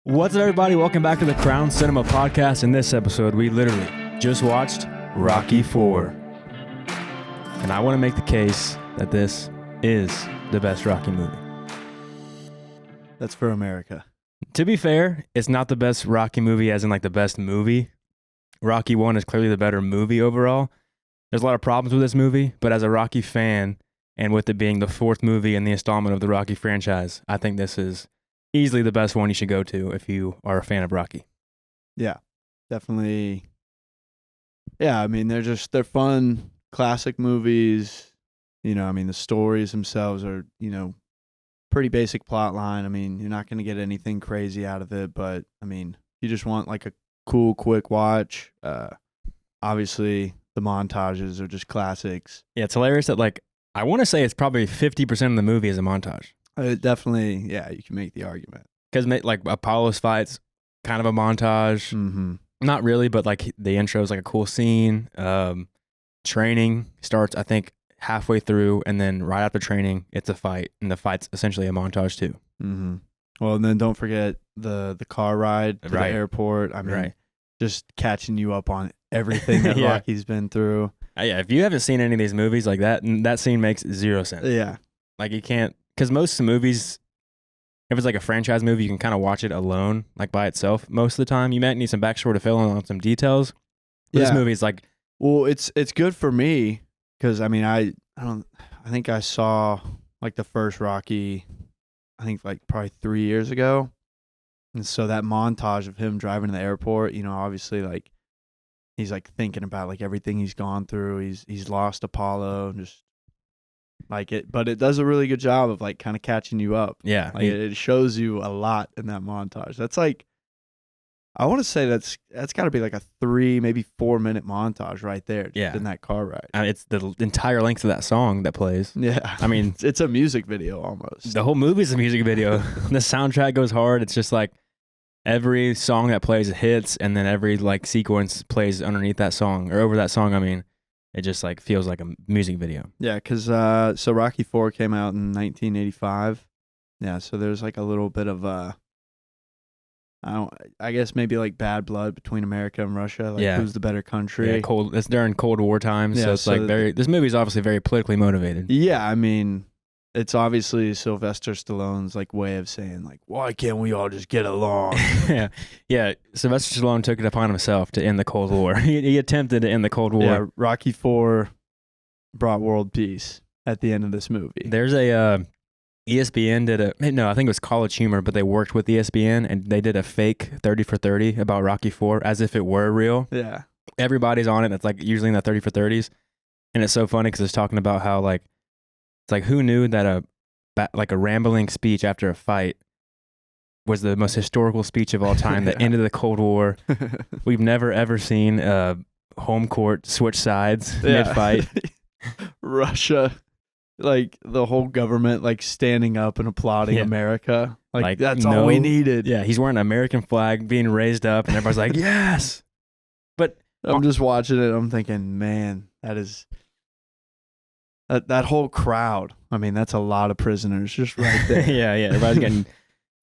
What's up, everybody? Welcome back to the CRWN Cinema Podcast. In this episode, we literally just watched Rocky IV. And I want to make the case that this is the best Rocky movie. That's for America. To be fair, it's not the best Rocky movie as in like the best movie. Rocky 1 is clearly the better movie overall. There's a lot of problems with this movie, but as a Rocky fan, and with it being the fourth movie in the installment of the Rocky franchise, I think this is easily the best one you should go to if you are a fan of Rocky. Yeah, definitely. Yeah, I mean, they're fun, classic movies. You know, I mean, the stories themselves are, pretty basic plot line. I mean, you're not going to get anything crazy out of it, but I mean, you just want like a cool, quick watch. Obviously, the montages are just classics. Yeah, it's hilarious that I want to say it's probably 50% of the movie is a montage. Definitely, yeah, you can make the argument. Because Apollo's fight's kind of a montage. Mm-hmm. Not really, but the intro is a cool scene. Training starts, I think, halfway through, and then right after training, it's a fight, and the fight's essentially a montage too. Mm-hmm. Well, and then don't forget the car ride to the airport. I mean, just catching you up on everything that Rocky's been through. Yeah, if you haven't seen any of these movies like that scene makes zero sense. Yeah. You can't, because most movies, if it's a franchise movie, you can kind of watch it alone, by itself most of the time. You might need some backstory to fill in on some details. But this movie is well, it's good for me because I mean I think I saw the first Rocky, I think probably 3 years ago, and so that montage of him driving to the airport, obviously he's thinking about everything he's gone through. He's lost Apollo, and just but it does a really good job of kind of catching you up. Yeah, it shows you a lot in that montage. That's I want to say that's got to be a 3, maybe 4 minute montage right there. Just in that car ride. I mean, it's the entire length of that song that plays. Yeah, I mean, it's a music video almost. The whole movie's a music video. The soundtrack goes hard. It's just every song that plays hits, and then every sequence plays underneath that song or over that song. I mean, it just feels like a music video. Yeah, because so Rocky IV came out in 1985. Yeah, so there's a little bit of I guess maybe bad blood between America and Russia. Who's the better country? Yeah, it's during Cold War times, so it's this movie's obviously very politically motivated. Yeah, I mean, it's obviously Sylvester Stallone's way of saying why can't we all just get along? yeah. Sylvester Stallone took it upon himself to end the Cold War. he attempted to end the Cold War. Yeah, Rocky IV brought world peace at the end of this movie. There's a ESPN I think it was College Humor, but they worked with ESPN and they did a fake 30 for 30 about Rocky IV as if it were real. Yeah, everybody's on it. It's usually in the 30 for 30s, and it's so funny because it's talking about how it's who knew that a rambling speech after a fight was the most historical speech of all time that ended the Cold War. We've never ever seen home court switch sides mid-fight. Russia, the whole government standing up and applauding America. That's all we needed. Yeah, he's wearing an American flag being raised up, and everybody's like, yes. But I'm just watching it. I'm thinking, man, that is... That whole crowd, I mean, that's a lot of prisoners just right there. yeah. Everybody's getting,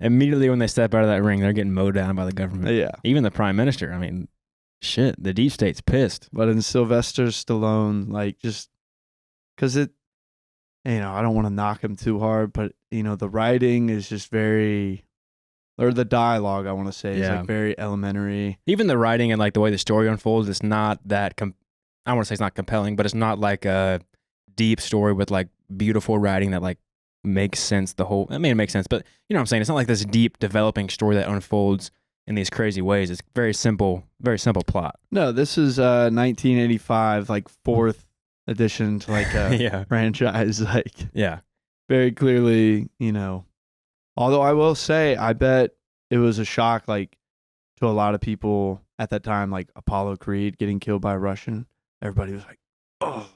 immediately when they step out of that ring, they're getting mowed down by the government. Yeah. Even the prime minister, I mean, shit, the deep state's pissed. But in Sylvester Stallone, just, because it, I don't want to knock him too hard, but, the writing is just very, or the dialogue, I want to say, is very elementary. Even the writing and the way the story unfolds, it's not that, I don't want to say it's not compelling, but it's not a deep story with beautiful writing that makes sense. It makes sense, but you know what I'm saying? It's not this deep developing story that unfolds in these crazy ways. It's very simple plot. No, this is 1985, fourth edition to a franchise. Very clearly, although I will say, I bet it was a shock to a lot of people at that time, Apollo Creed getting killed by a Russian. Everybody was oh.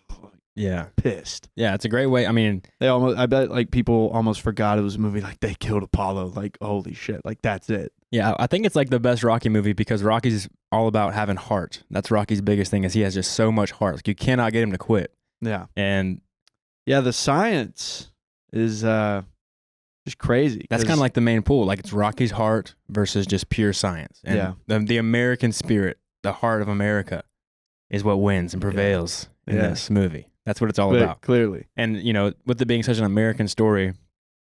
Yeah, pissed. Yeah, it's a great way. I mean, I bet people almost forgot it was a movie. They killed Apollo. Holy shit! That's it. Yeah, I think it's the best Rocky movie because Rocky's all about having heart. That's Rocky's biggest thing is he has just so much heart. You cannot get him to quit. Yeah, and the science is just crazy. That's kind of like the main pool. Like it's Rocky's heart versus just pure science. And the American spirit, the heart of America, is what wins and prevails in this movie. That's what it's all about. Clearly. And, you know, with it being such an American story,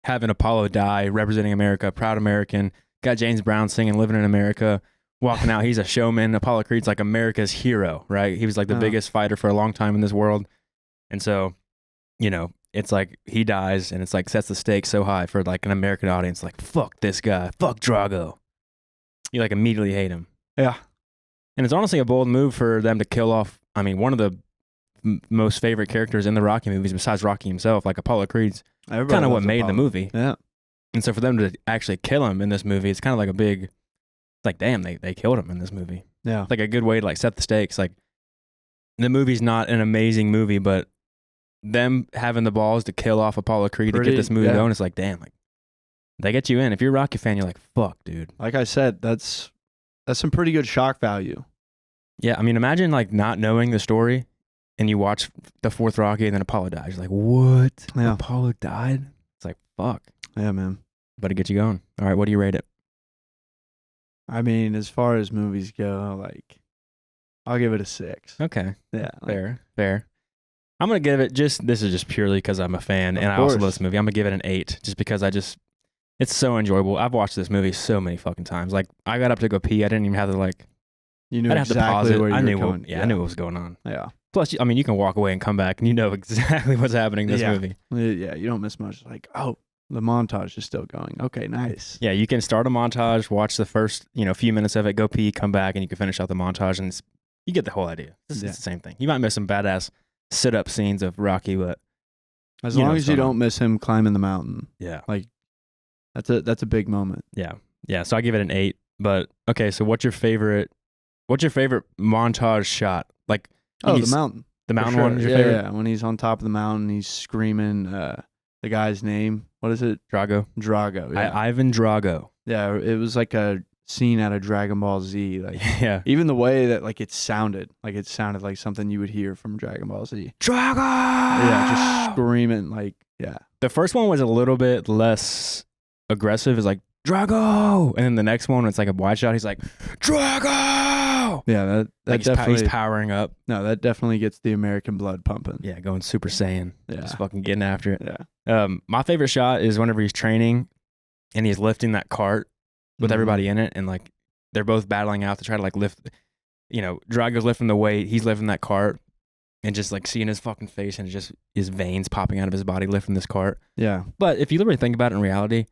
having Apollo die, representing America, proud American, got James Brown singing, living in America, walking out. He's a showman. Apollo Creed's like America's hero, right? He was like the biggest fighter for a long time in this world. And so, you know, it's like he dies and it's like sets the stakes so high for like an American audience. Like, fuck this guy. Fuck Drago. You like immediately hate him. Yeah. And it's honestly a bold move for them to kill off, I mean, one of the most favorite characters in the Rocky movies besides Rocky himself, like Apollo Creed's kind of what made the movie. Yeah. And so for them to actually kill him in this movie, it's kind of like a big, it's like, damn, they killed him in this movie. Yeah. It's like a good way to like set the stakes. Like the movie's not an amazing movie, but them having the balls to kill off Apollo Creed to get this movie going, it's like, damn, like they get you in. If you're a Rocky fan, you're like, fuck, dude. Like I said, that's some pretty good shock value. Yeah. I mean, imagine like not knowing the story and you watch the fourth Rocky and then Apollo dies. You're like, what? Yeah. Apollo died? It's like, fuck. Yeah, man. But to get you going. All right, what do you rate it? I mean, as far as movies go, like, I'll give it a 6. Okay. Yeah. Fair. I'm going to give it this is just purely because I'm a fan and I also love this movie. I'm going to give it an 8 just because it's so enjoyable. I've watched this movie so many fucking times. Like, I got up to go pee. I didn't even have to like, you knew I'd exactly have to pause it. where you I were knew going. I knew what was going on. Yeah. Plus, I mean, you can walk away and come back and you know exactly what's happening in this movie. Yeah, you don't miss much. Like, oh, the montage is still going. Okay, nice. Yeah, you can start a montage, watch the first, few minutes of it, go pee, come back, and you can finish out the montage, and you get the whole idea. It's the same thing. You might miss some badass sit-up scenes of Rocky, but as long as you don't miss him climbing the mountain. Yeah. Like, that's a big moment. Yeah. Yeah, so I give it an 8. But, okay, so what's your favorite montage shot? Like, the mountain. The mountain one is your favorite? Yeah, when he's on top of the mountain, he's screaming the guy's name. What is it? Drago. Yeah. Ivan Drago. Yeah, it was like a scene out of Dragon Ball Z. Like, yeah. Even the way that like it sounded like something you would hear from Dragon Ball Z. Drago! Yeah, just screaming like, yeah. The first one was a little bit less aggressive. It's like, Drago! And then the next one, it's like a wide shot. He's like, Drago! Yeah, that like definitely... He's powering up. No, that definitely gets the American blood pumping. Yeah, going Super Saiyan. Yeah. Just fucking getting after it. Yeah. My favorite shot is whenever he's training and he's lifting that cart with everybody in it, and like they're both battling out to try to like lift, Drago's lifting the weight, he's lifting that cart, and just like seeing his fucking face and just his veins popping out of his body lifting this cart. Yeah. But if you really think about it in reality,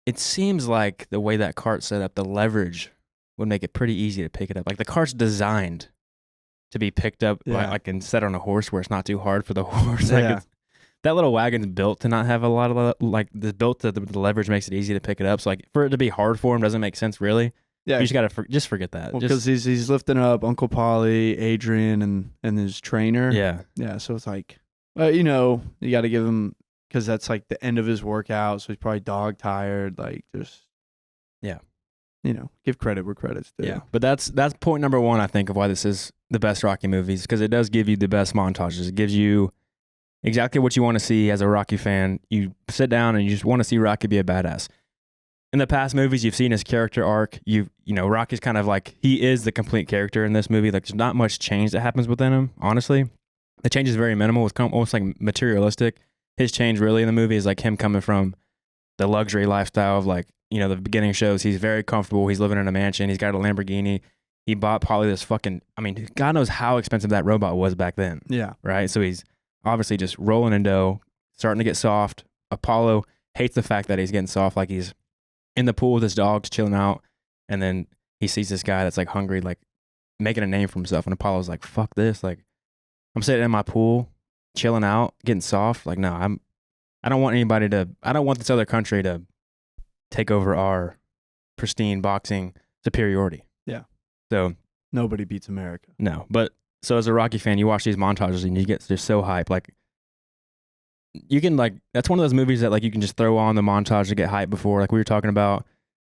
it seems like the way that cart's set up, the leverage would make it pretty easy to pick it up. Like the cart's designed to be picked up like and set on a horse where it's not too hard for the horse. Like that little wagon's built to not have a lot of like built to the leverage makes it easy to pick it up. So like for it to be hard for him doesn't make sense really. Yeah, you just gotta just forget that. Well, because he's lifting up Uncle Paulie, Adrian, and his trainer. Yeah. So it's like, you got to give him, because that's like the end of his workout. So he's probably dog tired. Like just give credit where credit's due. Yeah, but that's point number 1, I think, of why this is the best Rocky movies, because it does give you the best montages. It gives you exactly what you want to see as a Rocky fan. You sit down and you just want to see Rocky be a badass. In the past movies, you've seen his character arc. Rocky's kind of like, he is the complete character in this movie. Like, there's not much change that happens within him, honestly. The change is very minimal. It's almost like materialistic. His change really in the movie is like him coming from the luxury lifestyle of like, the beginning shows he's very comfortable. He's living in a mansion. He's got a Lamborghini. He bought probably this fucking, God knows how expensive that robot was back then. Yeah. Right? So he's obviously just rolling in dough, starting to get soft. Apollo hates the fact that he's getting soft, like he's in the pool with his dogs chilling out. And then he sees this guy that's like hungry, like making a name for himself. And Apollo's like, fuck this. Like, I'm sitting in my pool, chilling out, getting soft. Like, no, I don't want this other country to take over our pristine boxing superiority. Yeah. So nobody beats America. No, but so as a Rocky fan, you watch these montages and you get just so hyped. Like you can that's one of those movies that like you can just throw on the montage to get hyped before. Like we were talking about,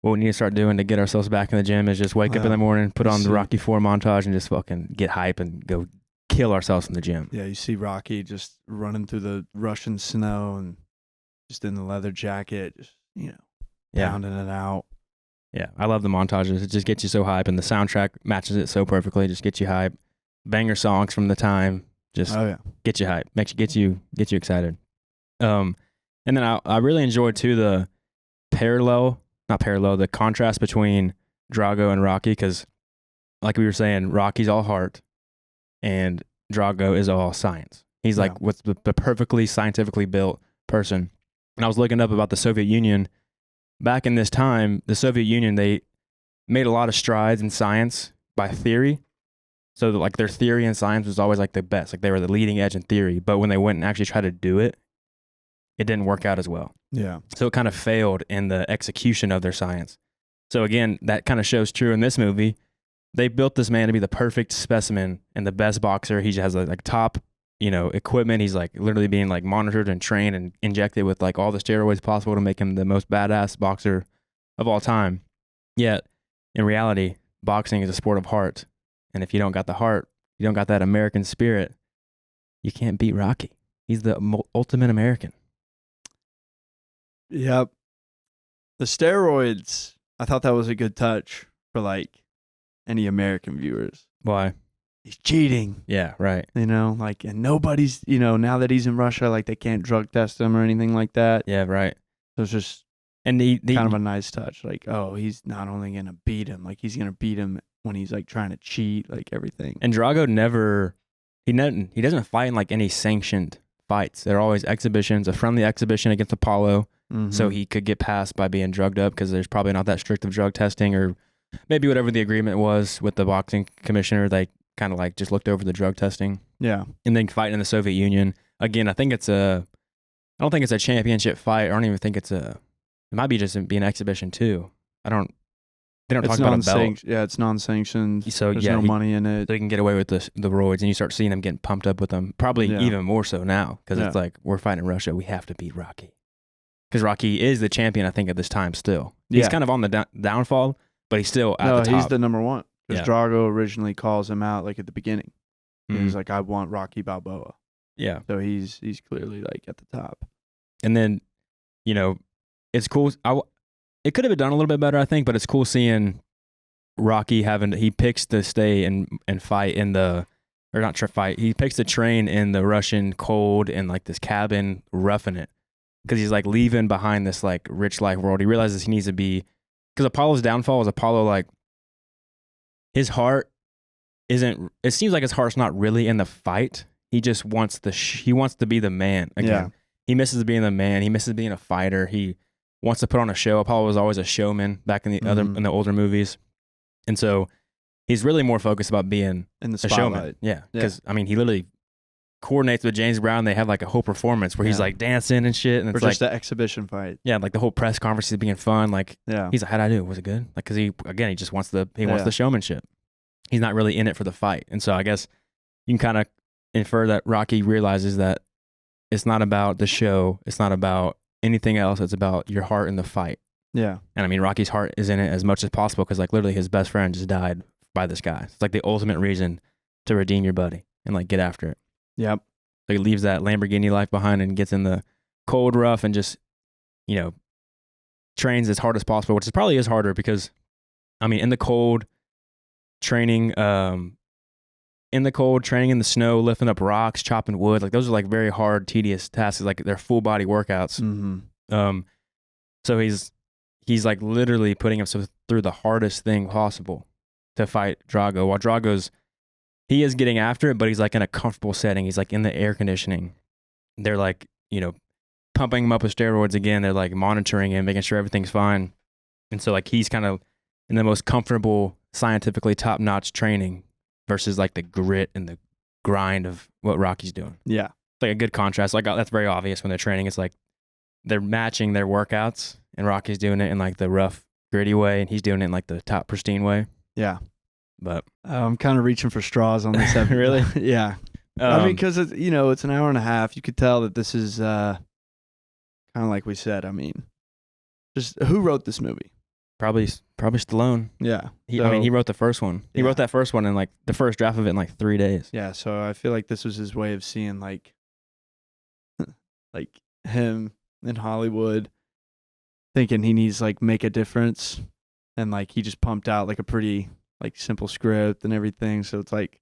what we need to start doing to get ourselves back in the gym is just wake up in the morning, put on the Rocky 4 montage, and just fucking get hype and go kill ourselves in the gym. Yeah, you see Rocky just running through the Russian snow and just in the leather jacket, just, Yeah. pounding it out. Yeah, I love the montages. It just gets you so hype, and the soundtrack matches it so perfectly. Just gets you hype. Banger songs from the time, just get you hype. Get you excited. And then I really enjoyed too the the contrast between Drago and Rocky, because like we were saying, Rocky's all heart, and Drago is all science. He's like what's the perfectly scientifically built person. And I was looking up about the Soviet Union. Back in this time, the Soviet Union, they made a lot of strides in science by theory. So that, like, their theory in science was always like the best. Like, they were the leading edge in theory. But when they went and actually tried to do it, it didn't work out as well. Yeah. So it kind of failed in the execution of their science. So again, that kind of shows true in this movie. They built this man to be the perfect specimen and the best boxer. He has like top, equipment. He's like literally being like monitored and trained and injected with like all the steroids possible to make him the most badass boxer of all time. Yet in reality, boxing is a sport of heart. And if you don't got the heart, you don't got that American spirit, you can't beat Rocky. He's the ultimate American. Yep. The steroids, I thought that was a good touch for like any American viewers. Why? He's cheating. Yeah, right. And nobody's, now that he's in Russia, like they can't drug test him or anything like that. Yeah, right. So it's just kind of a nice touch. Like, oh, he's not only going to beat him, like he's going to beat him when he's like trying to cheat, like everything. And Drago he doesn't fight in like any sanctioned fights. They're always exhibitions, a friendly exhibition against Apollo. Mm-hmm. So he could get passed by being drugged up because there's probably not that strict of drug testing, or maybe whatever the agreement was with the boxing commissioner, they kind of like just looked over the drug testing. Yeah. And then fighting in the Soviet Union. Again, I don't think it's a championship fight. I don't even think it might be just be an exhibition too. They don't talk about a belt. Yeah, it's non-sanctioned. So there's no money in it. So he can get away with the roids, and you start seeing them getting pumped up with them. Probably even more so now, because it's like, we're fighting in Russia. We have to beat Rocky. Because Rocky is the champion, I think, at this time still. He's kind of on the downfall, but he's still at the top. He's the number one. Because Drago originally calls him out like at the beginning. Mm-hmm. He's like, I want Rocky Balboa. Yeah. So he's clearly like at the top. And then, it's cool. It could have been done a little bit better, I think, but it's cool seeing Rocky he picks to stay and fight in the, or not fight, he picks to train in the Russian cold and like this cabin, roughing it. Because he's like leaving behind this like rich life world. He realizes he needs to be, because Apollo's downfall is Apollo, like, his heart isn't, it seems like his heart's not really in the fight. He just wants he wants to be the man again. Yeah. He misses being the man. He misses being a fighter. He wants to put on a show. Apollo was always a showman back in the in the older movies. And so he's really more focused about being in the a showman. Yeah. Because, he literally coordinates with James Brown. They have like a whole performance where he's like dancing and shit. And it's just the exhibition fight. Yeah. Like the whole press conference is being fun. Like, he's like, how'd I do? Was it good? Like, because he just wants wants the showmanship. He's not really in it for the fight. And so I guess you can kind of infer that Rocky realizes that it's not about the show. It's not about anything else. It's about your heart in the fight. Yeah. And Rocky's heart is in it as much as possible, because like literally his best friend just died by this guy. It's like the ultimate reason to redeem your buddy and like get after it. Yep. So he leaves that Lamborghini life behind and gets in the cold, rough, and just, trains as hard as possible, which probably is harder because, in the cold, training in the snow, lifting up rocks, chopping wood, like those are like very hard, tedious tasks. Like they're full body workouts. Mm-hmm. So he's like literally putting himself through the hardest thing possible to fight Drago. While he is getting after it, but he's like in a comfortable setting. He's like in the air conditioning. They're like, pumping him up with steroids again. They're like monitoring him, making sure everything's fine. And so like he's kind of in the most comfortable, scientifically top-notch training versus like the grit and the grind of what Rocky's doing. Yeah. It's like a good contrast. Like that's very obvious when they're training. It's like they're matching their workouts, and Rocky's doing it in like the rough, gritty way, and he's doing it in like the top pristine way. Yeah. But I'm kind of reaching for straws on this episode. Really? Yeah. Because it's it's an hour and a half. You could tell that this is kind of like we said. Just who wrote this movie? Probably Stallone. Yeah. He wrote the first one. He wrote that first one in like the first draft of it in like 3 days. Yeah. So I feel like this was his way of seeing like him, in Hollywood, thinking he needs like make a difference, and like he just pumped out like a pretty like simple script and everything. So it's like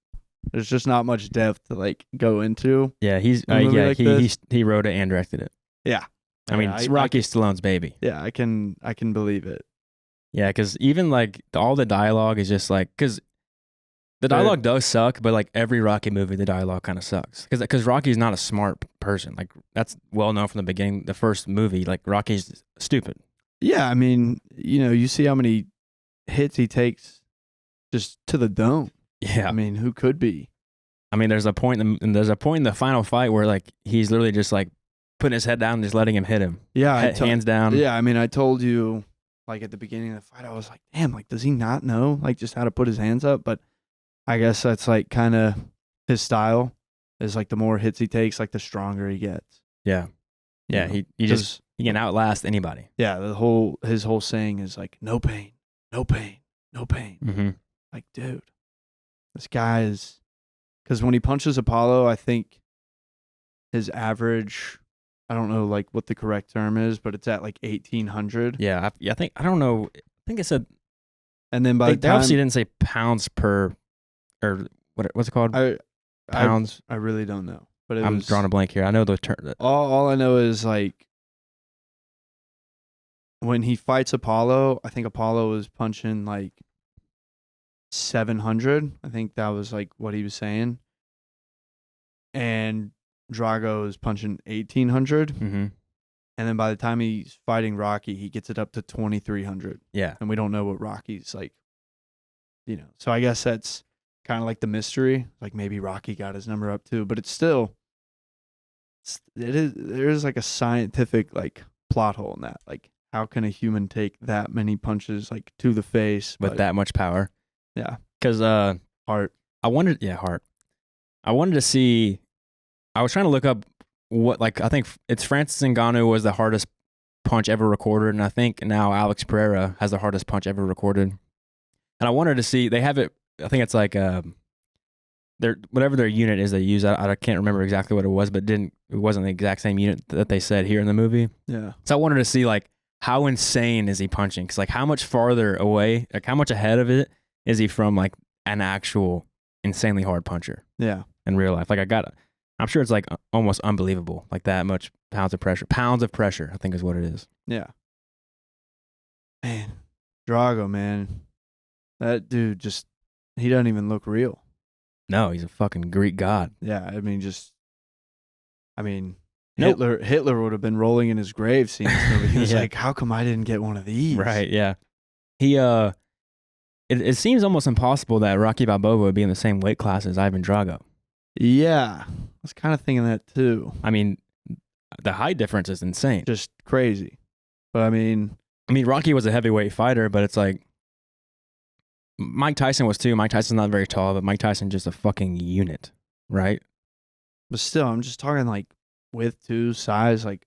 there's just not much depth to like go into. Yeah, he's a movie like this. he wrote it and directed it. Yeah, I mean, it's Rocky Stallone's baby. Yeah, I can believe it. Yeah, because even like all the dialogue is just like, because the dialogue does suck, but like every Rocky movie, the dialogue kind of sucks. Because Rocky's not a smart person. Like that's well known from the beginning. The first movie, like Rocky's stupid. Yeah, I mean, you see how many hits he takes just to the dome. Yeah, I mean, who could be? I mean, there's a point in the final fight where like he's literally just like putting his head down and just letting him hit him. Yeah, hands down. Yeah, I mean, I told you like at the beginning of the fight, I was like, damn, like does he not know like just how to put his hands up? But I guess that's like kind of his style. Is like the more hits he takes, like the stronger he gets. Yeah, yeah. He can outlast anybody. Yeah, his whole saying is like no pain, no pain, no pain. Mm-hmm. Like, dude, this guy is, because when he punches Apollo, I think his average, I don't know like what the correct term is, but it's at like 1,800. Yeah, I think, I don't know. I think it said, and then by the they time, obviously didn't say pounds per, or what's it called? Pounds. I really don't know, but I'm drawing a blank here. I know the term. All I know is like when he fights Apollo, I think Apollo was punching like 700. I think that was like what he was saying. And Drago is punching 1,800. Mm-hmm. And then by the time he's fighting Rocky, he gets it up to 2,300. Yeah. And we don't know what Rocky's like, So I guess that's kind of like the mystery. Like maybe Rocky got his number up too, but there's like a scientific like plot hole in that. Like how can a human take that many punches like to the face with that much power? Yeah. Because heart. Heart. I wanted to see. I was trying to look up what, like, I think it's Francis Ngannou was the hardest punch ever recorded, and I think now Alex Pereira has the hardest punch ever recorded. And I wanted to see, they have it, I think it's like whatever their unit is they use. I can't remember exactly what it was, but it wasn't the exact same unit that they said here in the movie. Yeah. So I wanted to see like how insane is he punching? Because like how much farther away, like how much ahead of it is he from like an actual insanely hard puncher? Yeah. In real life, like I'm sure it's like almost unbelievable, like that much pounds of pressure, I think is what it is. Yeah. Man, Drago, man, that dude he doesn't even look real. No, he's a fucking Greek god. Yeah, I mean, Hitler would have been rolling in his grave seeing this movie. He was like, how come I didn't get one of these? Right, yeah. He, it seems almost impossible that Rocky Balboa would be in the same weight class as Ivan Drago. Yeah, I was kind of thinking that too. I mean, the height difference is insane. Just crazy. But I mean, Rocky was a heavyweight fighter, but it's like, Mike Tyson was too. Mike Tyson's not very tall, but Mike Tyson just a fucking unit, right? But still, I'm just talking like width too, size. Like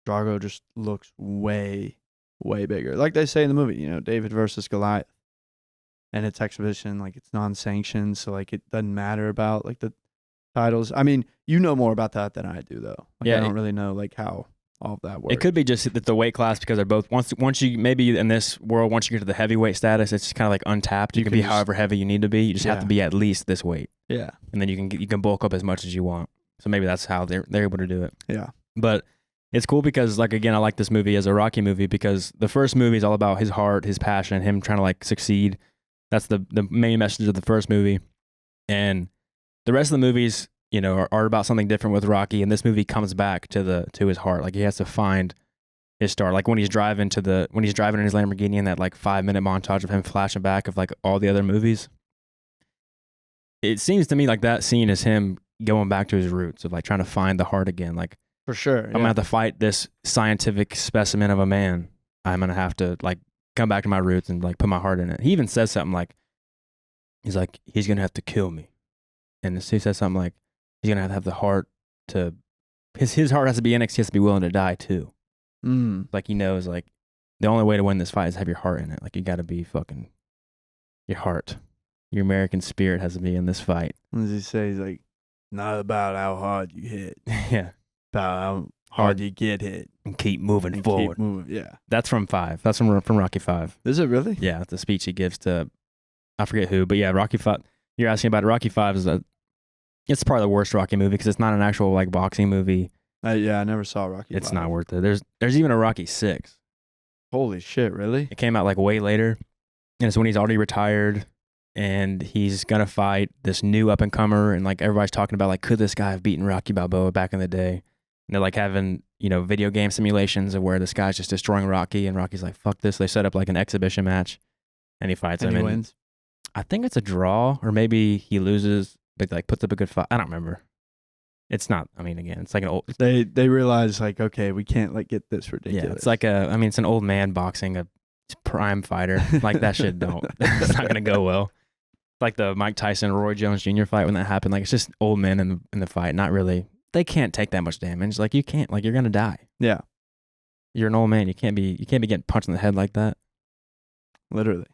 Drago just looks way, way bigger. Like they say in the movie, David versus Goliath. And it's exhibition, like it's non-sanctioned, so like it doesn't matter about like the titles. I mean, you know more about that than I do, though. Like, yeah, I don't really know like how all of that works. It could be just that the weight class, because they're both once you maybe in this world, once you get to the heavyweight status, it's kind of like untapped. You can be however heavy you need to be. You just have to be at least this weight. Yeah, and then you can bulk up as much as you want. So maybe that's how they're able to do it. Yeah, but it's cool because like again, I like this movie as a Rocky movie because the first movie is all about his heart, his passion, him trying to like succeed. That's the main message of the first movie. And the rest of the movies, are about something different with Rocky. And this movie comes back to his heart. Like he has to find his star. Like when he's driving in his Lamborghini in that like 5-minute montage of him flashing back of like all the other movies. It seems to me like that scene is him going back to his roots of like trying to find the heart again. Like for sure. I'm gonna have to fight this scientific specimen of a man. I'm gonna have to like come back to my roots and like put my heart in it. He even says something like, he's gonna have to kill me, and he says something like, he's gonna have the heart to, his heart has to be in it. He has to be willing to die too. Like he knows like the only way to win this fight is have your heart in it. Like you got to be fucking your heart, your American spirit has to be in this fight. What does he say? He's like, not about how hard you hit. Yeah, about how hard you get hit. And keep moving And forward. keep moving. Yeah. That's from 5. That's from Rocky 5. Is it really? Yeah, the speech he gives to, I forget who, but yeah, Rocky 5. You're asking about it. Rocky 5 is it's probably the worst Rocky movie because it's not an actual like boxing movie. Yeah, I never saw Rocky. It's 5. not worth it. There's even a Rocky 6. Holy shit! Really? It came out like way later, and it's when he's already retired, and he's gonna fight this new up and comer, and like everybody's talking about like could this guy have beaten Rocky Balboa back in the day? And they're like having video game simulations of where this guy's just destroying Rocky, and Rocky's like fuck this. They set up like an exhibition match, and he fights him. And he and wins. I think it's a draw, or maybe he loses, but like puts up a good fight. I don't remember. It's not. I mean, again, it's like an old. They realize like, okay, we can't like get this ridiculous. Yeah, it's like it's an old man boxing a prime fighter. Like that shit don't. It's not gonna go well. Like the Mike Tyson Roy Jones Jr. fight when that happened. Like it's just old men in the fight. Not really. They can't take that much damage. Like you can't. Like you're gonna die. Yeah, You're an old man. You can't be getting punched in the head like that. literally.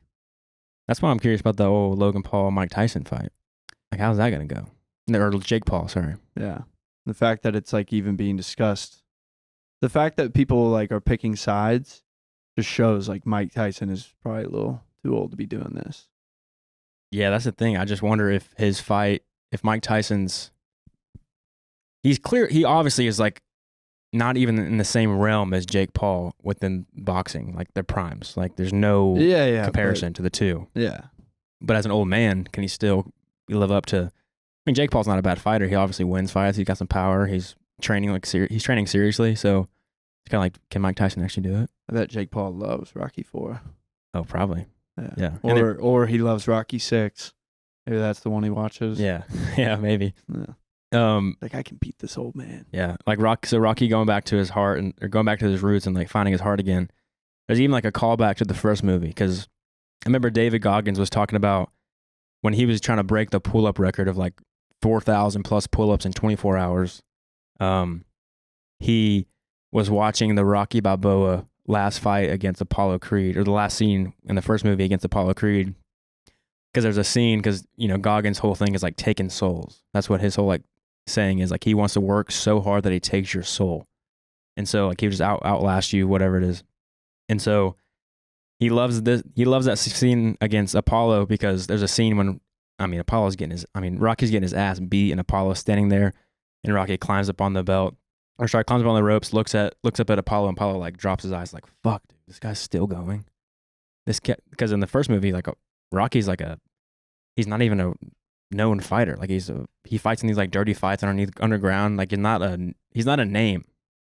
That's why I'm curious about the old Logan Paul Mike Tyson fight. Like how's that gonna go? Or Jake Paul. Sorry. Yeah, the fact that it's like even being discussed, the fact that people like are picking sides, just shows like Mike Tyson is probably a little too old to be doing this. Yeah, that's the thing. I just wonder if his fight, if Mike Tyson's, he obviously is like not even in the same realm as Jake Paul within boxing, like their primes. Like there's no comparison to the two. Yeah, But as an old man, can he still live up to? I mean, Jake Paul's not a bad fighter. He obviously wins fights. He's got some power. He's training he's training seriously. So it's kind of like, can Mike Tyson actually do it? I bet Jake Paul loves Rocky 4. Oh, probably. Yeah. Or he loves Rocky 6. Maybe that's the one he watches. Yeah. Yeah, maybe. Yeah. Like I can beat this old man. Yeah, like Rocky going back to his heart or going back to his roots and like finding his heart again. There's even like a callback to the first movie because I remember David Goggins was talking about when he was trying to break the pull-up record of like 4,000 plus pull-ups in 24 hours. He was watching the Rocky Balboa last fight against Apollo Creed, or the last scene in the first movie against Apollo Creed. Because there's a scene, because Goggins' whole thing is like taking souls. That's what his whole like saying is, like he wants to work so hard that he takes your soul, and so like he just outlast you, whatever it is. And so he loves that scene against Apollo because there's a scene when Rocky's getting his ass beat, and Apollo's standing there, and Rocky climbs up on the climbs up on the ropes, looks up at Apollo, and Apollo like drops his eyes like, fuck, dude, this guy's still going. Because in the first movie, like Rocky's like he's not even a known fighter. Like he fights in these like dirty fights underground. Like he's not a name.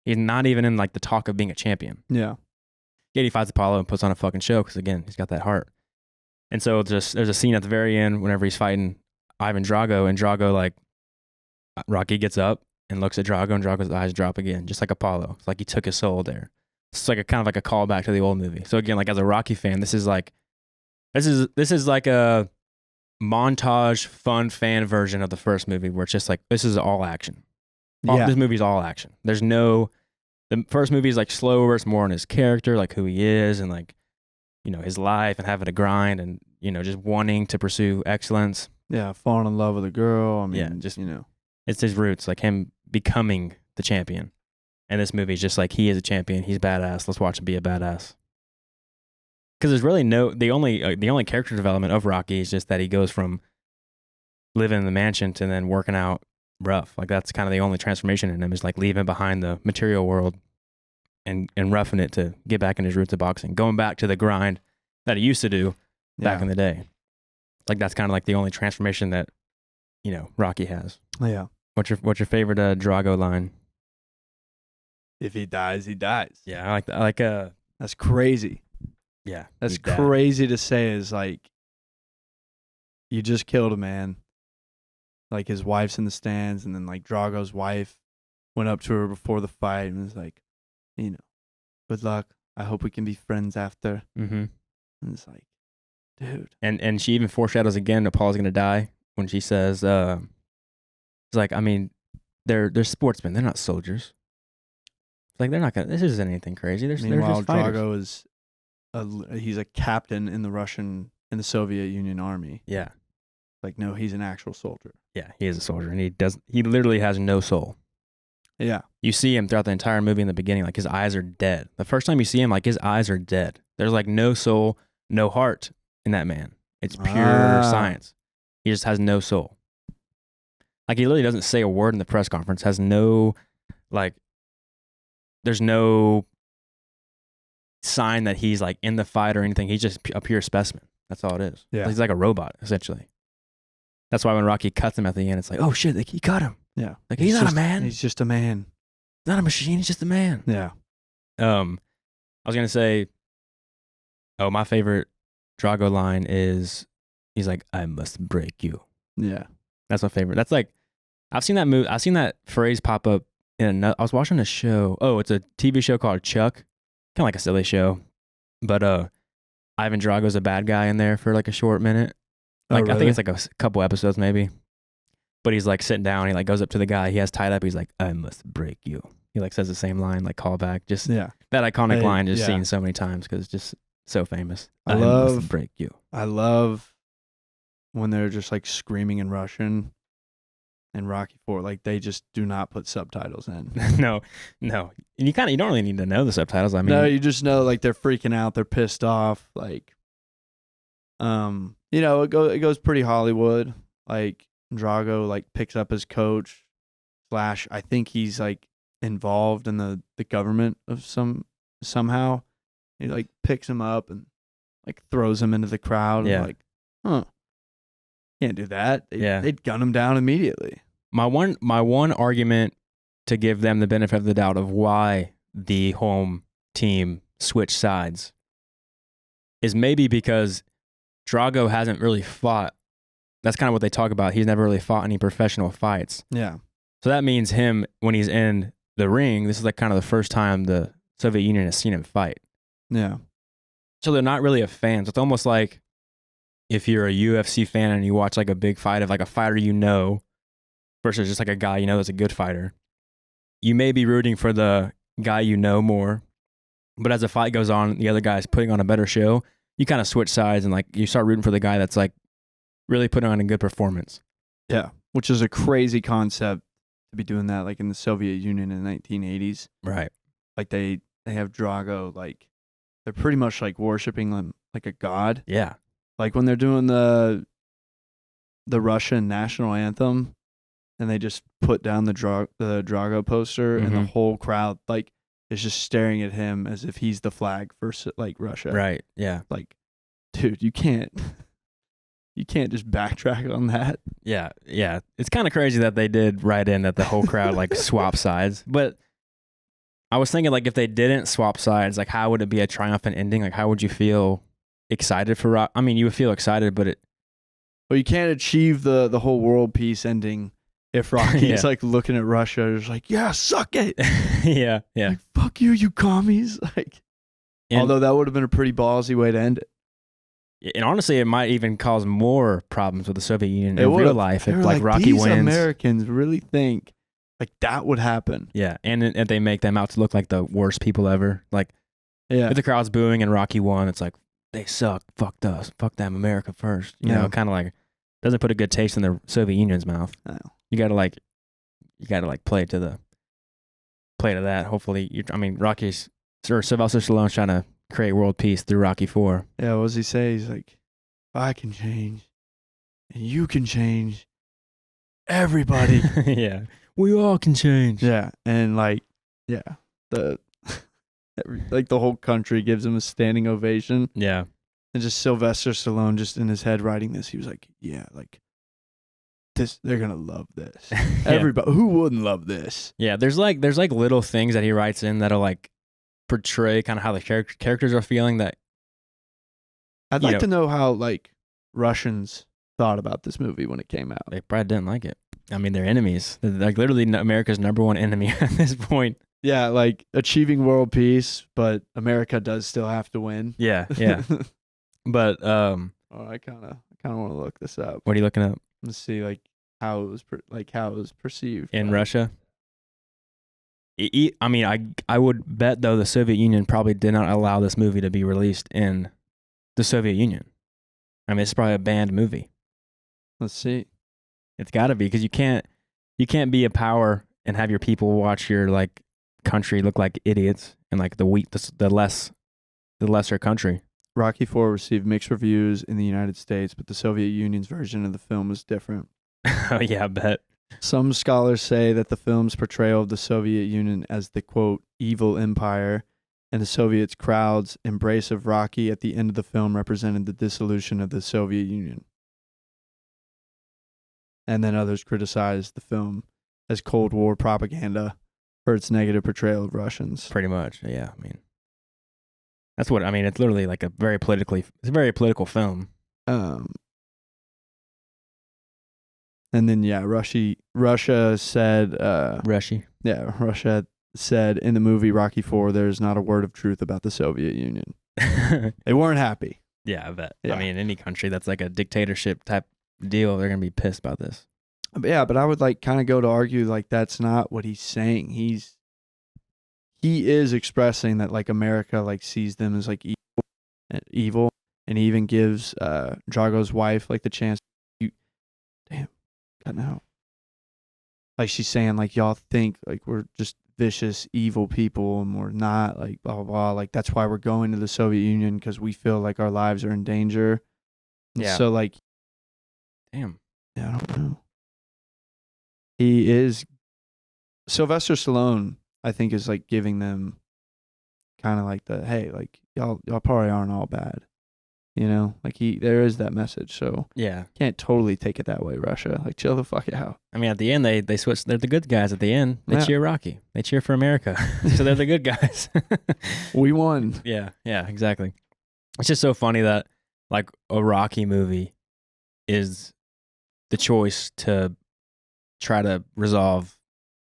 He's not even in like the talk of being a champion. Yeah. Yet he fights Apollo and puts on a fucking show because again, he's got that heart. And so there's a scene at the very end whenever he's fighting Ivan Drago, and Drago like Rocky gets up and looks at Drago, and Drago's eyes drop again, just like Apollo. It's like he took his soul there. It's like a kind of like a callback to the old movie. So again, like as a Rocky fan, this is like a montage, fun fan version of the first movie where it's just like this is all action. This movie's all action. The first movie is like slower. It's more on his character, like who he is, and like his life, and having to grind, and just wanting to pursue excellence. Yeah, falling in love with a girl. I mean, it's his roots, like him becoming the champion. And this movie is just like he is a champion. He's badass. Let's watch him be a badass. Because there's really the only character development of Rocky is just that he goes from living in the mansion to then working out rough. Like that's kind of the only transformation in him, is like leaving behind the material world and roughing it to get back in his roots of boxing, going back to the grind that he used to do back in the day. Like that's kind of like the only transformation that Rocky has. Yeah. What's your favorite Drago line? If he dies, he dies. Yeah, I like that. That's crazy. Yeah, that's crazy to say. Is like, you just killed a man. Like his wife's in the stands, and then like Drago's wife went up to her before the fight and was like, good luck. I hope we can be friends after. Mm-hmm. And it's like, dude. And she even foreshadows again that Paul's gonna die when she says, "It's like, I mean, they're sportsmen. They're not soldiers. It's like they're not gonna. This isn't anything crazy. Meanwhile, they're just Drago is he's a captain in the Soviet Union army. Yeah. Like, no, he's an actual soldier. Yeah, he is a soldier, and he literally has no soul. Yeah. You see him throughout the entire movie in the beginning, like his eyes are dead. The first time you see him, like his eyes are dead. There's like no soul, no heart in that man. It's pure science. He just has no soul. Like he literally doesn't say a word in the press conference, has no, like, there's no sign that he's like in the fight or anything. He's just a pure specimen. That's all it is. Yeah. He's like a robot, essentially. That's why when Rocky cuts him at the end, it's like, oh shit, like, he cut him. Yeah. Like he's not a man. He's just a man. Not a machine. He's just a man. Yeah. I was gonna say, my favorite Drago line is, he's like, "I must break you." Yeah. That's my favorite. That's like, I've seen that phrase pop up in I was watching a show. Oh, it's a TV show called Chuck. Kind of like a silly show, but Ivan Drago's a bad guy in there for like a short minute. Like, really? I think it's like a couple episodes maybe. But he's like sitting down. He like goes up to the guy he has tied up. He's like, "I must break you." He like says the same line, like callback. Just that iconic line, just seen so many times because it's just so famous. I must break you. I love when they're just like screaming in Russian and Rocky IV. Like they just do not put subtitles in. No. And you don't really need to know the subtitles. I mean, no, you just know like they're freaking out. They're pissed off. Like, it goes pretty Hollywood. Like Drago like picks up his coach / I think he's like involved in the government of somehow. He like picks him up and like throws him into the crowd. Yeah. And like, can't do that. They'd gun him down immediately. My one argument to give them the benefit of the doubt of why the home team switched sides is maybe because Drago hasn't really fought. That's kind of what they talk about. He's never really fought any professional fights. Yeah. So that means him, when he's in the ring, this is like kind of the first time the Soviet Union has seen him fight. Yeah. So they're not really a fan. So it's almost like if you're a UFC fan and you watch like a big fight of like a fighter you know versus just like a guy you know that's a good fighter, you may be rooting for the guy you know more. But as the fight goes on, the other guy's putting on a better show, you kind of switch sides and like you start rooting for the guy that's like really putting on a good performance. Yeah. Which is a crazy concept to be doing that like in the Soviet Union in the 1980s. Right. Like they have Drago, like they're pretty much like worshiping him like a god. Yeah. Like when they're doing the Russian national anthem and they just put down the Drago poster and the whole crowd like is just staring at him as if he's the flag for like Russia. Right. Yeah. Like, dude, you can't just backtrack on that. Yeah. Yeah. It's kind of crazy that they did write in that the whole crowd like swap sides. But I was thinking like if they didn't swap sides, like how would it be a triumphant ending? Like how would you feel excited for Rock? I mean, you would feel excited, but Well, you can't achieve the whole world peace ending if Rocky's like looking at Russia, it's like, yeah, suck it. Yeah. Like, fuck you, you commies. Like, although that would have been a pretty ballsy way to end it. And honestly, it might even cause more problems with the Soviet Union in real life if like Rocky these wins. Americans really think like that would happen. Yeah, and they make them out to look like the worst people ever. Like, if the crowd's booing and Rocky won, it's like they suck. Fuck us. Fuck them. America first. You know, kind of like doesn't put a good taste in the Soviet Union's mouth. No. You gotta play to that. Hopefully, Rocky's Sylvester Stallone's trying to create world peace through Rocky IV. Yeah, what does he say? He's like, I can change, and you can change. Everybody. Yeah, we all can change. Yeah, and the whole country gives him a standing ovation. Yeah, and just Sylvester Stallone, just in his head writing this, he was like, yeah, like this, they're gonna love this. Everybody, who wouldn't love this? Yeah, there's like little things that he writes in that'll like portray kind of how the characters are feeling. That I'd like to know how like Russians thought about this movie when it came out. They probably didn't like it. I mean, they're enemies. They're like literally America's number one enemy at this point. Yeah, like achieving world peace, but America does still have to win. Yeah. But I kind of want to look this up. What are you looking up? Let's see, like how it was perceived in Russia. I mean, I would bet though the Soviet Union probably did not allow this movie to be released in the Soviet Union. I mean, it's probably a banned movie. Let's see. It's got to be because you can't be a power and have your people watch your like country look like idiots and like the lesser country. Rocky IV received mixed reviews in the United States, but the Soviet Union's version of the film was different. Oh yeah, I bet. Some scholars say that the film's portrayal of the Soviet Union as the, quote, evil empire and the Soviets' crowd's embrace of Rocky at the end of the film represented the dissolution of the Soviet Union. And then others criticized the film as Cold War propaganda for its negative portrayal of Russians. Pretty much, yeah. I mean, that's what I mean. It's literally like it's a very political film. And then Russia said Russia said in the movie Rocky IV, there's not a word of truth about the Soviet Union. They weren't happy. Yeah, I bet. Yeah. I mean, any country that's like a dictatorship type deal, they're gonna be pissed about this. Yeah, but I would like kind of go to argue like that's not what he's saying. He is expressing that like America like sees them as like evil, and he even gives Drago's wife like the chance. Cutting out. Like she's saying like y'all think like we're just vicious evil people and we're not, like blah blah blah, like that's why we're going to the Soviet Union because we feel like our lives are in danger. Yeah. So like, damn. Yeah, I don't know. He is Sylvester Stallone, I think, is like giving them kind of like the hey, like y'all probably aren't all bad. You know, like there is that message. So yeah, can't totally take it that way, Russia. Like chill the fuck out. I mean, at the end they switch. They're the good guys. At the end, they cheer Rocky. They cheer for America. So they're the good guys. We won. Yeah, exactly. It's just so funny that like a Rocky movie is the choice to try to resolve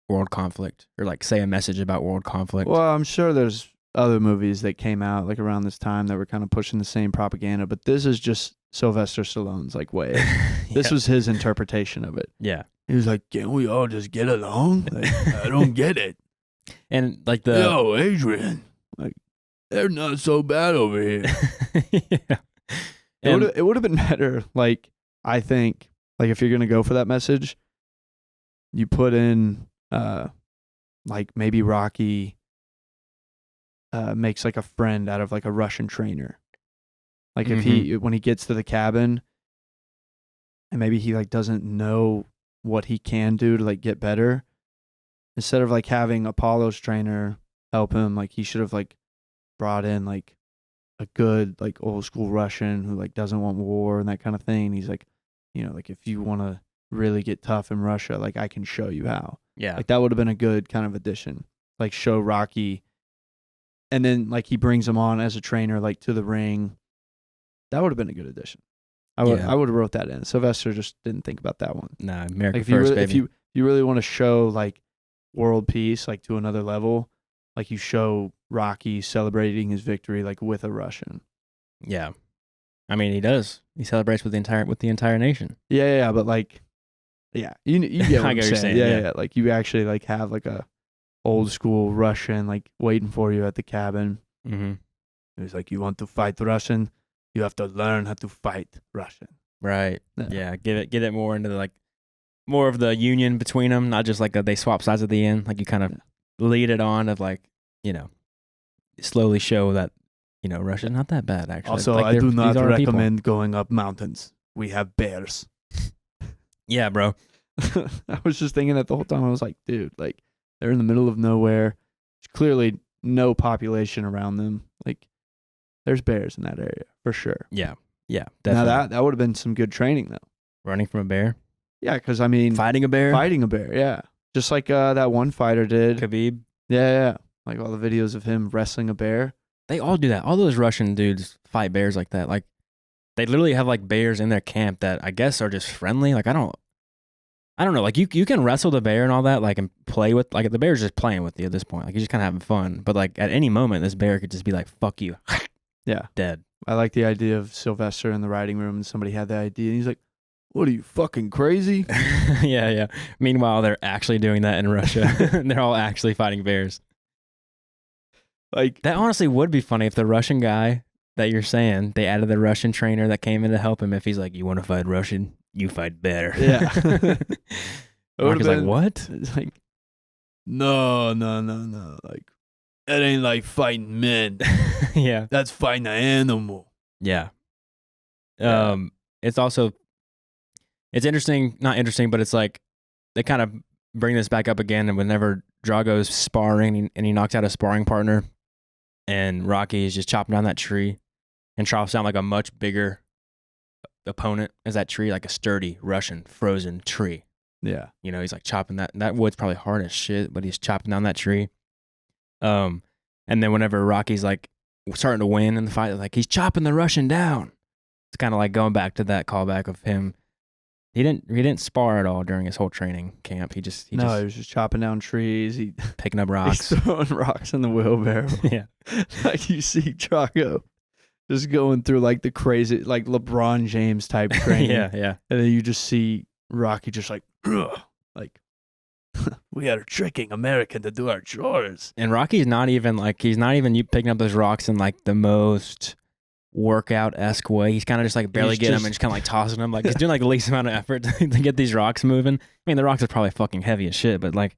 world conflict or like say a message about world conflict. Well, I'm sure there's other movies that came out like around this time that were kind of pushing the same propaganda, but this is just Sylvester Stallone's like way. This was his interpretation of it. Yeah. He was like, "Can't we all just get along? Like, I don't get it." And like yo, Adrian, like they're not so bad over here. Yeah. It would have been better, like I think, like if you're gonna go for that message, you put in like maybe Rocky makes like a friend out of like a Russian trainer. Like if when he gets to the cabin and maybe he like doesn't know what he can do to like get better, instead of like having Apollo's trainer help him, like he should have like brought in like a good like old school Russian who like doesn't want war and that kind of thing. He's like, you know, like if you want to really get tough in Russia, like I can show you how. Yeah. Like that would have been a good kind of addition. Like show Rocky. And then, like, he brings him on as a trainer, like, to the ring. That would have been a good addition. I would have wrote that in. Sylvester just didn't think about that one. Nah, America like, first, baby. If you really want to show, like, world peace, like, to another level, like, you show Rocky celebrating his victory, like, with a Russian. Yeah. I mean, he does. He celebrates with the entire nation. Yeah, but, like, yeah. You get what I'm saying. Yeah. Like, you actually, like, have, like, a old school Russian like waiting for you at the cabin. Mm-hmm. He was like, "You want to fight Russian? You have to learn how to fight Russian." Right. Yeah. Get it more into like more of the union between them, not just like they swap sides at the end. Like you kind of lead it on of like, you know, slowly show that, you know, Russia's not that bad actually. Also, like, I do not recommend going up mountains. We have bears. Yeah, bro. I was just thinking that the whole time. I was like, dude, like. They're in the middle of nowhere. There's clearly no population around them. Like, there's bears in that area for sure. Yeah, definitely. Now that would have been some good training though. Running from a bear. Yeah, because I mean, fighting a bear. Yeah, just like that one fighter did. Khabib. Yeah. Like all the videos of him wrestling a bear. They all do that. All those Russian dudes fight bears like that. Like, they literally have like bears in their camp that I guess are just friendly. Like I don't know, like you can wrestle the bear and all that, like and play with, like the bear's just playing with you at this point. Like you're just kind of having fun. But like at any moment, this bear could just be like, "Fuck you." Yeah. Dead. I like the idea of Sylvester in the writing room and somebody had the idea and he's like, "What are you, fucking crazy?" Yeah. Meanwhile, they're actually doing that in Russia. They're all actually fighting bears. Like that honestly would be funny if the Russian guy that you're saying, they added the Russian trainer that came in to help him. If he's like, "You want to fight Russian? You fight better." Yeah. Mark is like, "What?" It's like, no, like that ain't like fighting men. Yeah. That's fighting an animal. Yeah. Yeah. It's also, it's interesting, not interesting, but it's like they kind of bring this back up again. And whenever Drago's sparring and he knocks out a sparring partner, and Rocky is just chopping down that tree and chops down like a much bigger opponent as that tree, like a sturdy Russian frozen tree. Yeah. You know, he's like chopping that wood's probably hard as shit, but he's chopping down that tree. And then whenever Rocky's like starting to win in the fight, like he's chopping the Russian down. It's kind of like going back to that callback of him. He didn't spar at all during his whole training camp. He he was just chopping down trees. He picking up rocks. He's throwing rocks in the wheelbarrow. Yeah. Like you see Drago just going through like the crazy, like LeBron James type training. Yeah. And then you just see Rocky just like we are tricking America to do our chores. And Rocky's not even you picking up those rocks in like the most workout-esque way. He's kind of just like barely getting them and just kind of like tossing them. Like he's doing like the least amount of effort to get these rocks moving. I mean, the rocks are probably fucking heavy as shit, but like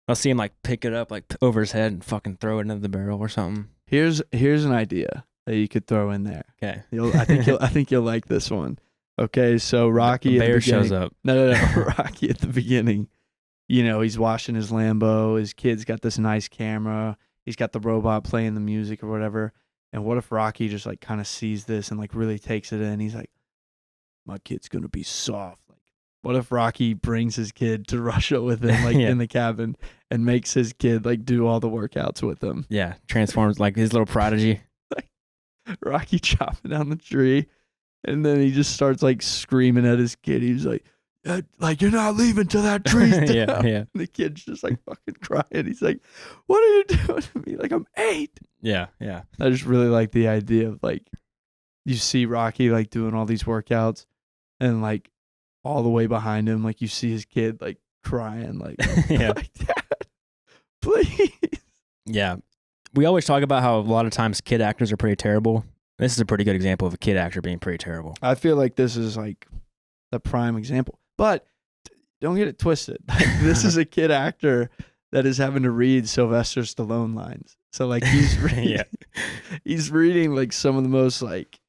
I'll see him like pick it up like over his head and fucking throw it into the barrel or something. Here's an idea that you could throw in there. Okay. I think you'll like this one. Okay, so Rocky the bear at the beginning, shows up. No. Rocky at the beginning, you know, he's washing his Lambo. His kid's got this nice camera. He's got the robot playing the music or whatever. And what if Rocky just like kind of sees this and like really takes it in? He's like, my kid's gonna be soft. Like, what if Rocky brings his kid to Russia with him, like in the cabin, and makes his kid like do all the workouts with him? Yeah, transforms like his little prodigy. Rocky chopping down the tree, and then he just starts like screaming at his kid. He's like you're not leaving till that tree's down. Yeah. And the kid's just like fucking crying. He's like, what are you doing to me? Like I'm 8. Yeah. I just really like the idea of like you see Rocky like doing all these workouts, and like all the way behind him, like you see his kid like crying, like, Yeah. like Dad, please. Yeah. We always talk about how a lot of times kid actors are pretty terrible. This is a pretty good example of a kid actor being pretty terrible. I feel like this is like the prime example, but don't get it twisted. Like, this is a kid actor that is having to read Sylvester Stallone lines. So like he's reading, he's reading like some of the most like,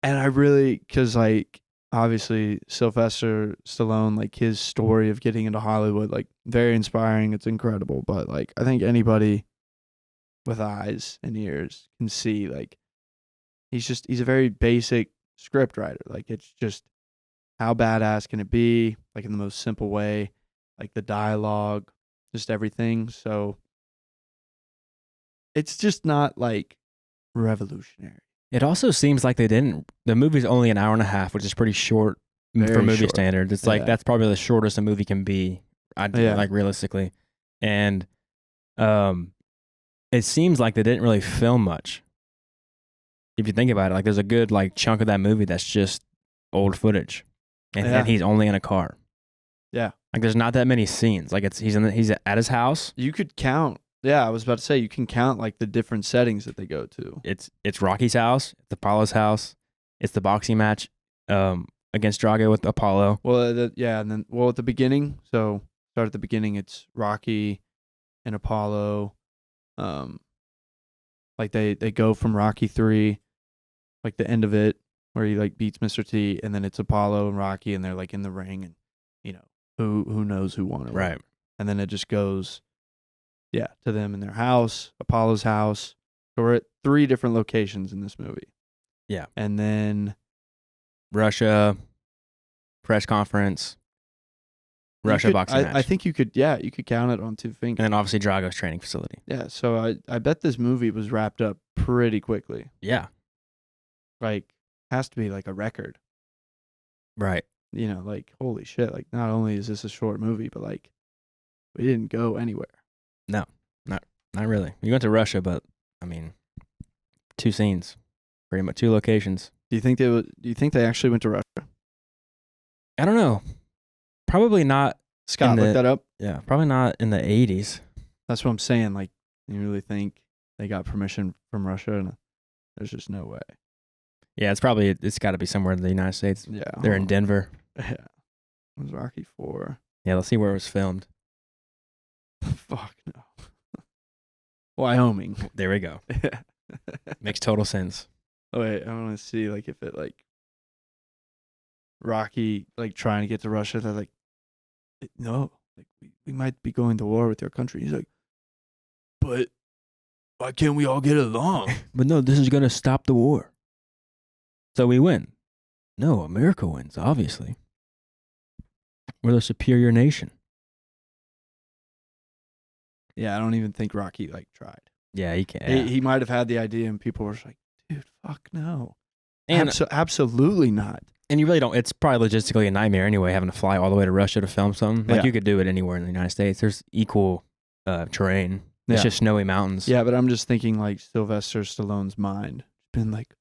and I really, cause like obviously Sylvester Stallone, like his story of getting into Hollywood, like very inspiring. It's incredible. But like, I think anybody with eyes and ears can see like, he's a very basic script writer. Like it's just how badass can it be? Like in the most simple way, like the dialogue, just everything. So it's just not like revolutionary. It also seems like the movie's only an hour and a half, which is pretty short for movie short. standards. It's like, that's probably the shortest a movie can be, like realistically. And it seems like they didn't really film much. If you think about it, like there's a good like chunk of that movie that's just old footage. And he's only in a car. Yeah. Like there's not that many scenes. Like he's at his house. You could count. Yeah, I was about to say you can count like the different settings that they go to. It's Rocky's house, it's Apollo's house, it's the boxing match against Drago with Apollo. Well, and then at the beginning, so start at the beginning, it's Rocky and Apollo. Like they go from Rocky 3, like the end of it where he like beats Mr. T, and then it's Apollo and Rocky, and they're like in the ring, and you know who knows who won it, right? And then it just goes. Yeah, to them in their house, Apollo's house. So we're at 3 different locations in this movie. Yeah. And then Russia, press conference, Russia boxing match. I think you could count it on 2 fingers. And then obviously Drago's training facility. Yeah, so I bet this movie was wrapped up pretty quickly. Yeah. Like, has to be like a record. Right. You know, like, holy shit. Like, not only is this a short movie, but like, we didn't go anywhere. No, not really. We went to Russia, but I mean, 2 scenes, pretty much 2 locations. Do you think they actually went to Russia? I don't know. Probably not. Scott, look that up. Yeah, probably not in the 80s. That's what I'm saying. Like, you really think they got permission from Russia? And there's just no way. Yeah, it's got to be somewhere in the United States. Yeah, they're in Denver. Yeah, it was Rocky 4. Yeah, let's see where it was filmed. Fuck no. Wyoming. There we go. Makes total sense. Oh, wait, I want to see like if it like Rocky like trying to get to Russia. They're like, no, like we might be going to war with your country. He's like, but why can't we all get along? But no, this is going to stop the war. So we win. No, America wins, obviously. We're the superior nation. Yeah, I don't even think Rocky like tried. Yeah, he can't. He might have had the idea, and people were just like, dude, fuck no. And Absolutely not. And you really don't. It's probably logistically a nightmare anyway, having to fly all the way to Russia to film something. Like, you could do it anywhere in the United States. There's equal terrain. It's just snowy mountains. Yeah, but I'm just thinking like Sylvester Stallone's mind. Been like,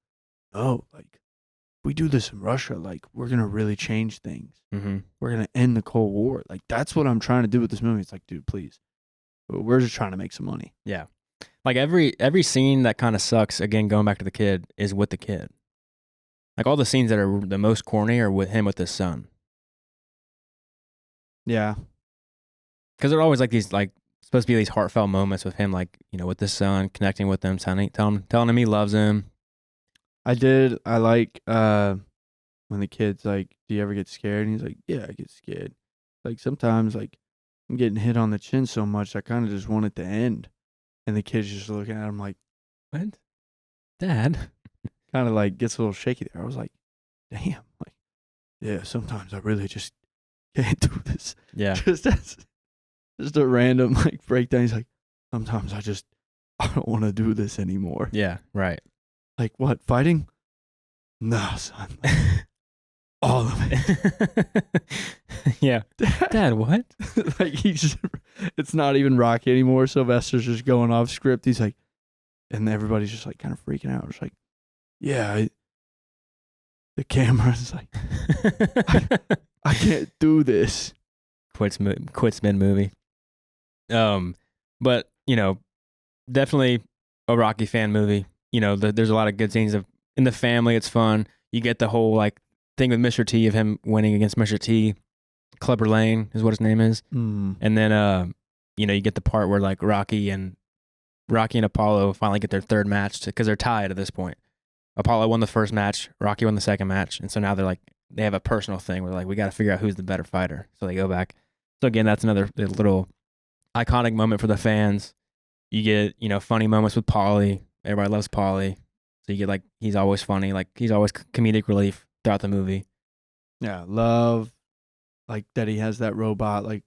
oh, like, if we do this in Russia, like, we're going to really change things. Mm-hmm. We're going to end the Cold War. Like, that's what I'm trying to do with this movie. It's like, dude, please. We're just trying to make some money. Yeah. Like, every scene that kind of sucks, again, going back to the kid, is with the kid. Like, all the scenes that are the most corny are with him with his son. Yeah. Because they're always like these, like, supposed to be these heartfelt moments with him, like, you know, with his son, connecting with him, telling him he loves him. I like when the kid's like, do you ever get scared? And he's like, yeah, I get scared. Like, sometimes, like, I'm getting hit on the chin so much, I kind of just want it to end. And the kid's just looking at him like, what? Dad? Kind of like gets a little shaky there. I was like, damn. Like, yeah, sometimes I really just can't do this. Yeah. Just a random like breakdown. He's like, sometimes I don't want to do this anymore. Yeah, right. Like, what, fighting? Nah, son. All of it. Yeah. Dad, what? Like, it's not even Rocky anymore. Sylvester's just going off script. He's like, and everybody's just like kind of freaking out. It's like, yeah, the camera's like, I can't do this. Quits mid movie. But, you know, definitely a Rocky fan movie. You know, there's a lot of good scenes in the family. It's fun. You get the whole like thing with Mr. T of him winning against Mr. T. Clubber Lane is what his name is. Mm. And then, you know, you get the part where like Rocky and Apollo finally get their third match because they're tied at this point. Apollo won the first match, Rocky won the second match, and so now they have a personal thing where like we got to figure out who's the better fighter. So they go back. So again, that's another little iconic moment for the fans. You get, you know, funny moments with Paulie. Everybody loves Paulie. So you get like he's always funny, like he's always comedic relief throughout the movie. Yeah, love like that he has that robot like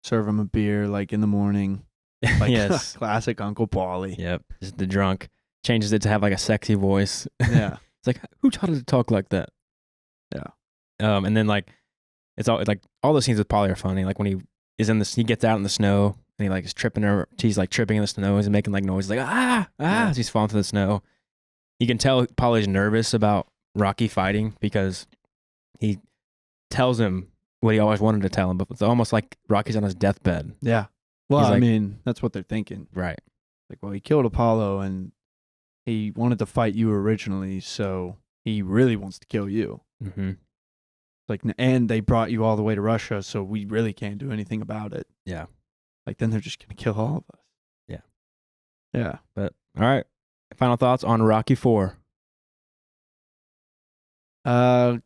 serve him a beer like in the morning. Like, yes, classic Uncle Paulie. Yep, just the drunk. Changes it to have like a sexy voice. Yeah. It's like, who taught it to talk like that? Yeah. And then like, it's all like all those scenes with Paulie are funny. Like when he gets out in the snow and he like is tripping her. He's like tripping in the snow. He's making like noise like as he's falling through the snow. You can tell Paulie's nervous about Rocky fighting because he tells him what he always wanted to tell him, but it's almost like Rocky's on his deathbed. Yeah. Well, He's I like, mean, that's what they're thinking. Right. Like, well, he killed Apollo and he wanted to fight you originally, so he really wants to kill you. Mm-hmm. Like, and they brought you all the way to Russia, so we really can't do anything about it. Yeah. Like, then they're just going to kill all of us. Yeah. Yeah. But, all right. Final thoughts on Rocky IV.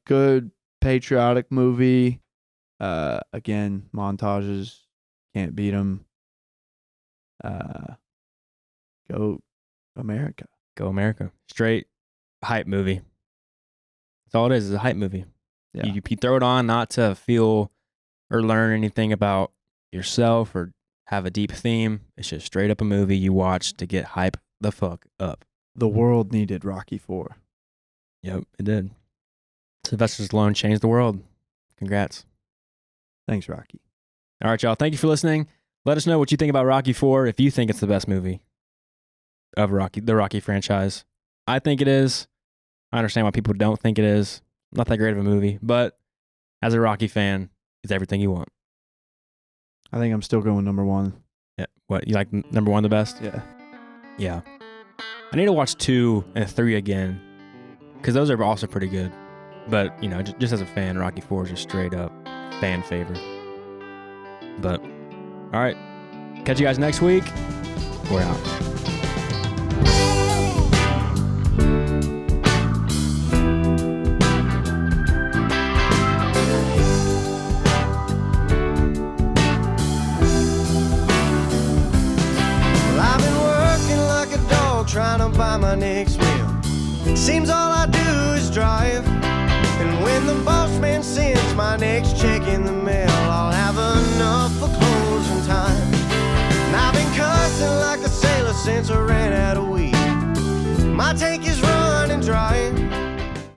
Good patriotic movie. Again, montages. Can't beat them. Go America. Go America. Straight hype movie. That's all it is a hype movie. Yeah. You throw it on not to feel or learn anything about yourself or have a deep theme. It's just straight up a movie you watch to get hype the fuck up. The world needed Rocky IV. Yep, it did. Sylvester Stallone changed the world. Congrats. Thanks, Rocky. All right, y'all. Thank you for listening. Let us know what you think about Rocky IV, if you think it's the best movie of the Rocky franchise. I think it is. I understand why people don't think it is. Not that great of a movie, but as a Rocky fan, it's everything you want. I think I'm still going number one. Yeah. What, you like number one the best? Yeah. Yeah. I need to watch 2 and 3 again because those are also pretty good. But, you know, just as a fan, Rocky IV is just straight up fan favorite. But, all right. Catch you guys next week. We're out. Well, I've been working like a dog trying to buy my next meal. Seems all I